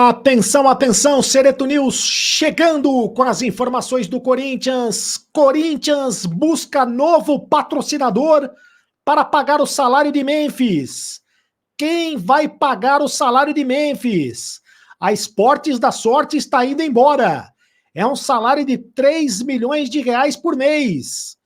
Atenção, atenção, Sereto News chegando com as informações do Corinthians. Corinthians busca novo patrocinador para pagar o salário de Memphis. Quem vai pagar o salário de Memphis? A Esportes da Sorte está indo embora. É um salário de 3 milhões de reais por mês.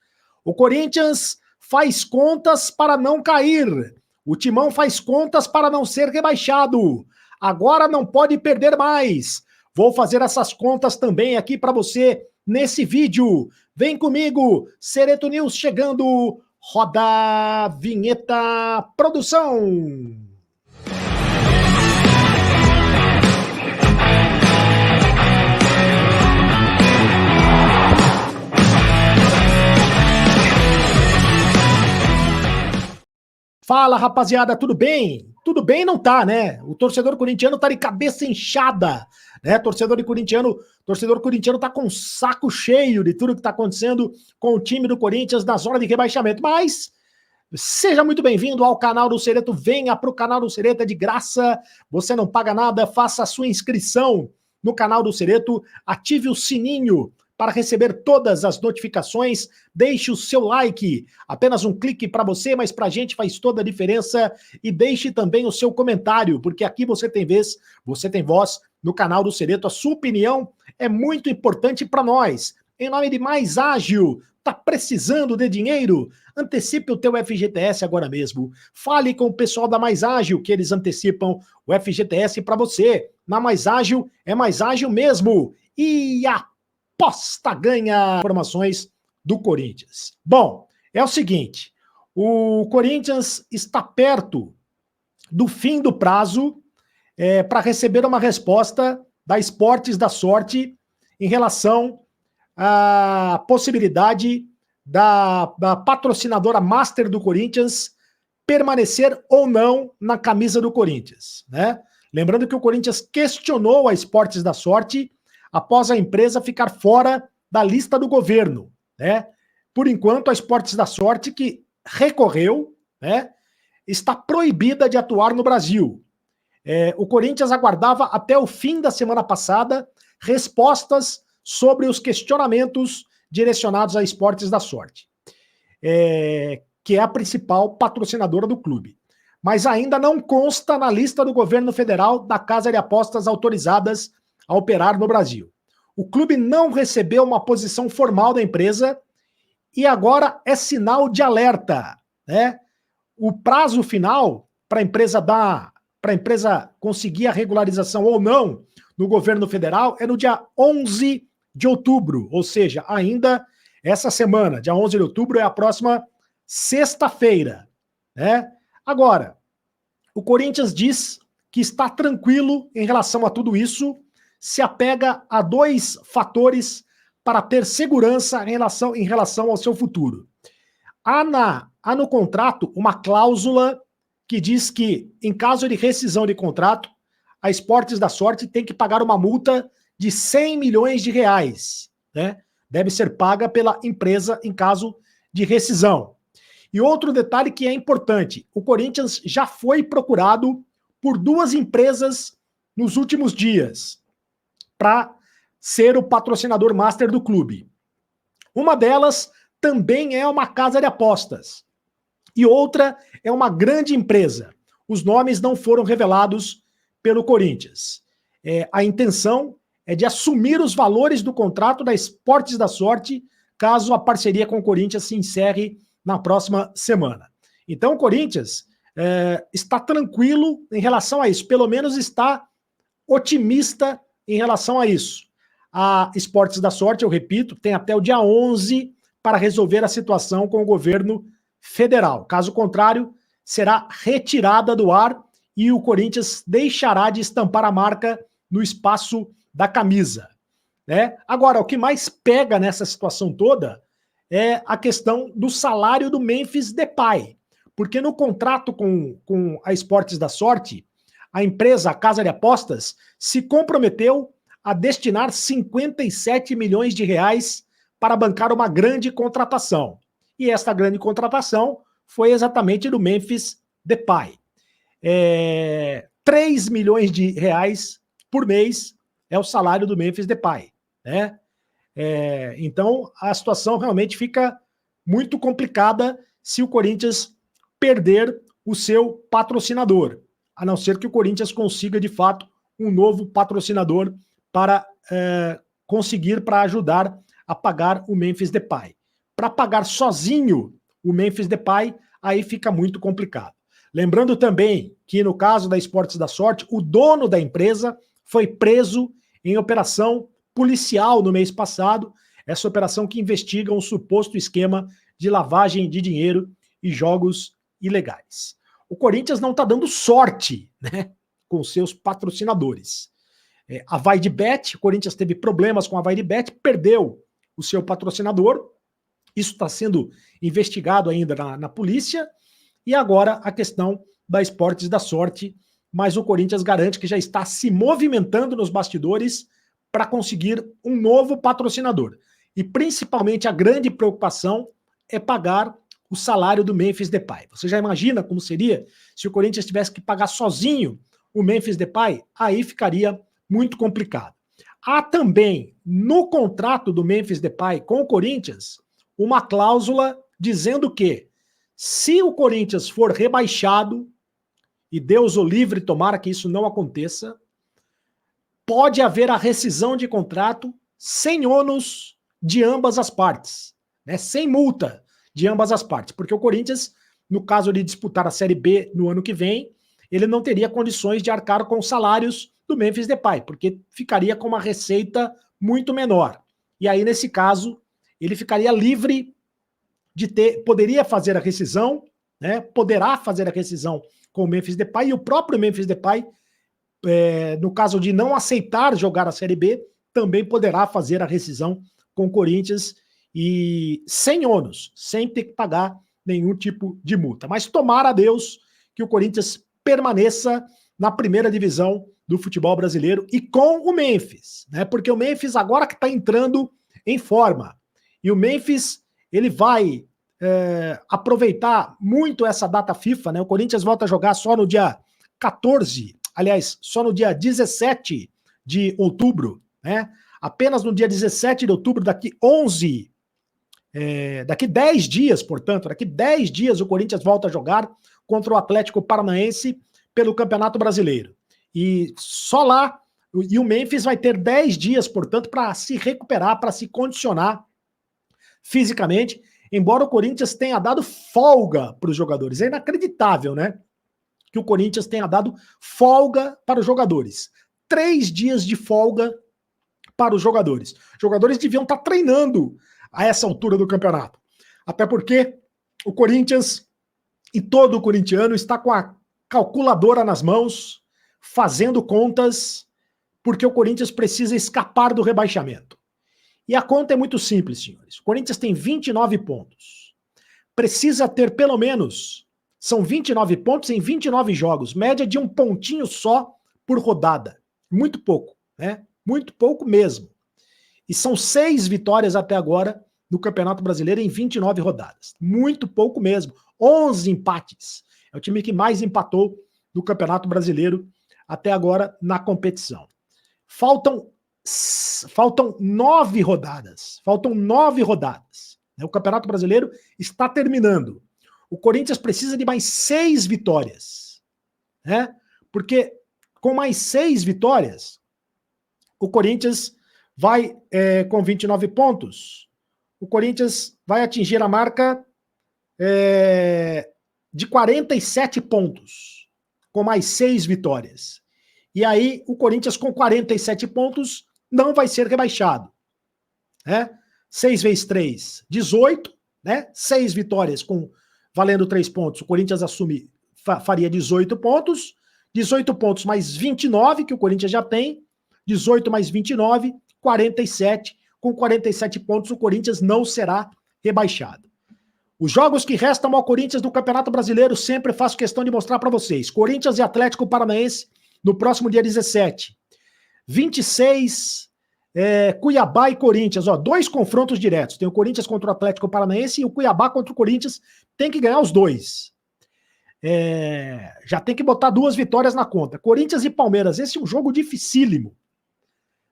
O Corinthians faz contas para não cair. O Timão faz contas para não ser rebaixado. Agora não pode perder mais. Vou fazer essas contas também aqui para você nesse vídeo. Vem comigo, Sereto News chegando. Roda a vinheta, produção. Fala, rapaziada, tudo bem? Tudo bem não tá, né? O torcedor corintiano tá de cabeça inchada, né? Torcedor corintiano tá com um saco cheio de tudo que tá acontecendo com o time do Corinthians na zona de rebaixamento. Mas seja muito bem-vindo ao canal do Sereto, venha pro canal do Sereto, é de graça, você não paga nada, faça a sua inscrição no canal do Sereto, ative o sininho para receber todas as notificações, deixe o seu like, apenas um clique para você, mas para a gente faz toda a diferença, e deixe também o seu comentário, porque aqui você tem vez, você tem voz no canal do Sereto, a sua opinião é muito importante para nós. Em nome de Mais Ágil, tá precisando de dinheiro? Antecipe o teu FGTS agora mesmo. Fale com o pessoal da Mais Ágil, que eles antecipam o FGTS para você. Na Mais Ágil, é Mais Ágil mesmo. E aposta ganha informações do Corinthians. Bom, é o seguinte, o Corinthians está perto do fim do prazo para receber uma resposta da Esportes da Sorte em relação à possibilidade da patrocinadora master do Corinthians permanecer ou não na camisa do Corinthians, né? Lembrando que o Corinthians questionou a Esportes da Sorte após a empresa ficar fora da lista do governo, né? Por enquanto, a Esportes da Sorte, que recorreu, né, está proibida de atuar no Brasil. O Corinthians aguardava até o fim da semana passada respostas sobre os questionamentos direcionados à Esportes da Sorte, que é a principal patrocinadora do clube. Mas ainda não consta na lista do governo federal da Casa de Apostas autorizadas a operar no Brasil. O clube não recebeu uma posição formal da empresa e agora é sinal de alerta, né? O prazo final para a empresa conseguir a regularização ou não no governo federal é no dia 11 de outubro, ou seja, ainda essa semana, dia 11 de outubro é a próxima sexta-feira, né? Agora, o Corinthians diz que está tranquilo em relação a tudo isso, se apega a dois fatores para ter segurança em relação ao seu futuro. Há no contrato uma cláusula que diz que, em caso de rescisão de contrato, a Esportes da Sorte tem que pagar uma multa de 100 milhões de reais, né? Deve ser paga pela empresa em caso de rescisão. E outro detalhe que é importante, o Corinthians já foi procurado por duas empresas nos últimos dias para ser o patrocinador master do clube. Uma delas também é uma casa de apostas e outra é uma grande empresa. Os nomes não foram revelados pelo Corinthians. A intenção é de assumir os valores do contrato da Esportes da Sorte caso a parceria com o Corinthians se encerre na próxima semana. Então o Corinthians está tranquilo em relação a isso, pelo menos está otimista em relação a isso. A Esportes da Sorte, eu repito, tem até o dia 11 para resolver a situação com o governo federal. Caso contrário, será retirada do ar e o Corinthians deixará de estampar a marca no espaço da camisa, né? Agora, o que mais pega nessa situação toda é a questão do salário do Memphis Depay, porque no contrato com a Esportes da Sorte, a empresa, a Casa de Apostas, se comprometeu a destinar 57 milhões de reais para bancar uma grande contratação. E esta grande contratação foi exatamente do Memphis Depay. 3 milhões de reais por mês é o salário do Memphis Depay, né? Então, a situação realmente fica muito complicada se o Corinthians perder o seu patrocinador, a não ser que o Corinthians consiga, de fato, um novo patrocinador para conseguir, para ajudar a pagar o Memphis Depay. Para pagar sozinho o Memphis Depay, aí fica muito complicado. Lembrando também que, no caso da Esportes da Sorte, o dono da empresa foi preso em operação policial no mês passado, essa operação que investiga um suposto esquema de lavagem de dinheiro e jogos ilegais. O Corinthians não está dando sorte, né, com seus patrocinadores. A VaideBet, o Corinthians teve problemas com a VaideBet, perdeu o seu patrocinador, isso está sendo investigado ainda na polícia, e agora a questão da Esportes da Sorte, mas o Corinthians garante que já está se movimentando nos bastidores para conseguir um novo patrocinador. E principalmente a grande preocupação é pagar o salário do Memphis Depay. Você já imagina como seria se o Corinthians tivesse que pagar sozinho o Memphis Depay? Aí ficaria muito complicado. Há também no contrato do Memphis Depay com o Corinthians uma cláusula dizendo que se o Corinthians for rebaixado, e Deus o livre, tomara que isso não aconteça, pode haver a rescisão de contrato sem ônus de ambas as partes, né? Sem multa de ambas as partes, porque o Corinthians, no caso de disputar a Série B no ano que vem, ele não teria condições de arcar com os salários do Memphis Depay, porque ficaria com uma receita muito menor. E aí, nesse caso, ele ficaria livre de poderia fazer a rescisão, né? Poderá fazer a rescisão com o Memphis Depay, e o próprio Memphis Depay, no caso de não aceitar jogar a Série B, também poderá fazer a rescisão com o Corinthians e sem ônus, sem ter que pagar nenhum tipo de multa. Mas tomara a Deus que o Corinthians permaneça na primeira divisão do futebol brasileiro e com o Memphis, né? Porque o Memphis agora que está entrando em forma, e o Memphis ele vai aproveitar muito essa data FIFA, né? O Corinthians volta a jogar só no dia 14, aliás, só no dia 17 de outubro, né? Apenas no dia 17 de outubro, daqui 10 dias, portanto, daqui 10 dias o Corinthians volta a jogar contra o Atlético Paranaense pelo Campeonato Brasileiro. E só lá, e o Memphis vai ter 10 dias, portanto, para se recuperar, para se condicionar fisicamente, embora o Corinthians tenha dado folga para os jogadores. É inacreditável, né? Que o Corinthians tenha dado folga para os jogadores. 3 dias de folga para os jogadores. Os jogadores deviam estar treinando a essa altura do campeonato. Até porque o Corinthians e todo corintiano está com a calculadora nas mãos, fazendo contas, porque o Corinthians precisa escapar do rebaixamento. E a conta é muito simples, senhores. O Corinthians tem 29 pontos. Precisa ter pelo menos, são 29 pontos em 29 jogos, média de um pontinho só por rodada. Muito pouco, né? Muito pouco mesmo. E são 6 vitórias até agora no Campeonato Brasileiro em 29 rodadas. Muito pouco mesmo. 11 empates. É o time que mais empatou no Campeonato Brasileiro até agora na competição. Faltam 9 rodadas. Faltam 9 rodadas. O Campeonato Brasileiro está terminando. O Corinthians precisa de mais 6 vitórias, né? Porque com mais 6 vitórias, o Corinthians vai, com 29 pontos, o Corinthians vai atingir a marca de 47 pontos, com mais 6 vitórias. E aí, o Corinthians com 47 pontos não vai ser rebaixado, né? 6 vezes 3, 18, né? 6 vitórias valendo 3 pontos, o Corinthians faria 18 pontos, 18 pontos mais 29, que o Corinthians já tem, 18 mais 29, 47. Com 47 pontos, o Corinthians não será rebaixado. Os jogos que restam ao Corinthians no Campeonato Brasileiro, sempre faço questão de mostrar para vocês. Corinthians e Atlético Paranaense no próximo dia 17. 26, Cuiabá e Corinthians. 2 confrontos diretos. Tem o Corinthians contra o Atlético Paranaense e o Cuiabá contra o Corinthians. Tem que ganhar os 2. já tem que botar 2 vitórias na conta. Corinthians e Palmeiras, esse é um jogo dificílimo.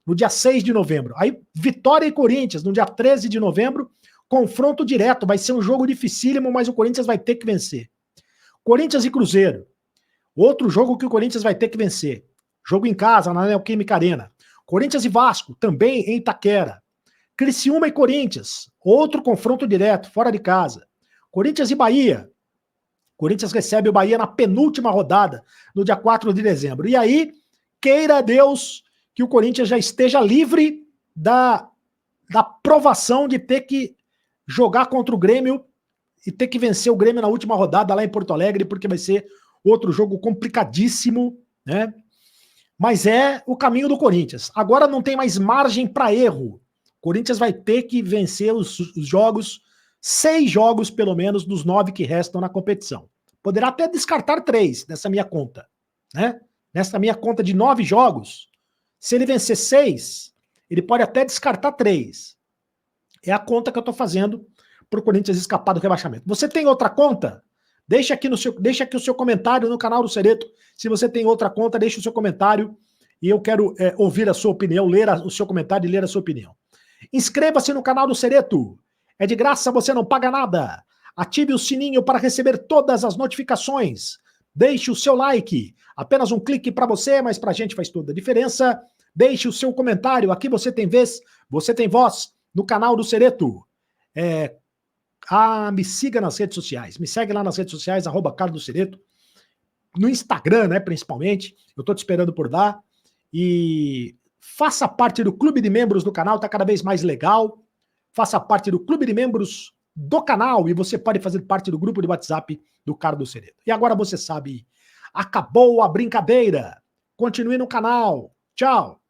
No dia 6 de novembro. Aí, Vitória e Corinthians, no dia 13 de novembro, confronto direto. Vai ser um jogo dificílimo, mas o Corinthians vai ter que vencer. Corinthians e Cruzeiro. Outro jogo que o Corinthians vai ter que vencer. Jogo em casa, na Neoquímica Arena. Corinthians e Vasco, também em Itaquera. Criciúma e Corinthians. Outro confronto direto, fora de casa. Corinthians e Bahia. Corinthians recebe o Bahia na penúltima rodada, no dia 4 de dezembro. E aí, queira Deus que o Corinthians já esteja livre da provação de ter que jogar contra o Grêmio e ter que vencer o Grêmio na última rodada lá em Porto Alegre, porque vai ser outro jogo complicadíssimo, né? Mas é o caminho do Corinthians. Agora não tem mais margem para erro. O Corinthians vai ter que vencer os jogos, 6 jogos pelo menos dos 9 que restam na competição. Poderá até descartar 3 nessa minha conta, né? Nessa minha conta de 9 jogos, se ele vencer 6, ele pode até descartar 3. É a conta que eu estou fazendo para o Corinthians escapar do rebaixamento. Você tem outra conta? Deixa aqui o seu comentário no canal do Cereto. Se você tem outra conta, deixa o seu comentário e eu quero ouvir a sua opinião, ler o seu comentário e ler a sua opinião. Inscreva-se no canal do Cereto. É de graça, você não paga nada. Ative o sininho para receber todas as notificações. Deixe o seu like. Apenas um clique para você, mas para a gente faz toda a diferença. Deixe o seu comentário. Aqui você tem vez, você tem voz no canal do Cereto. Me siga nas redes sociais. Me segue lá nas redes sociais, @CarlosCereto. No Instagram, né, principalmente. Eu estou te esperando por lá. E faça parte do clube de membros do canal, tá cada vez mais legal. Faça parte do clube de membros do canal e você pode fazer parte do grupo de WhatsApp do Carlos Cereto. E agora você sabe, acabou a brincadeira. Continue no canal. Tchau.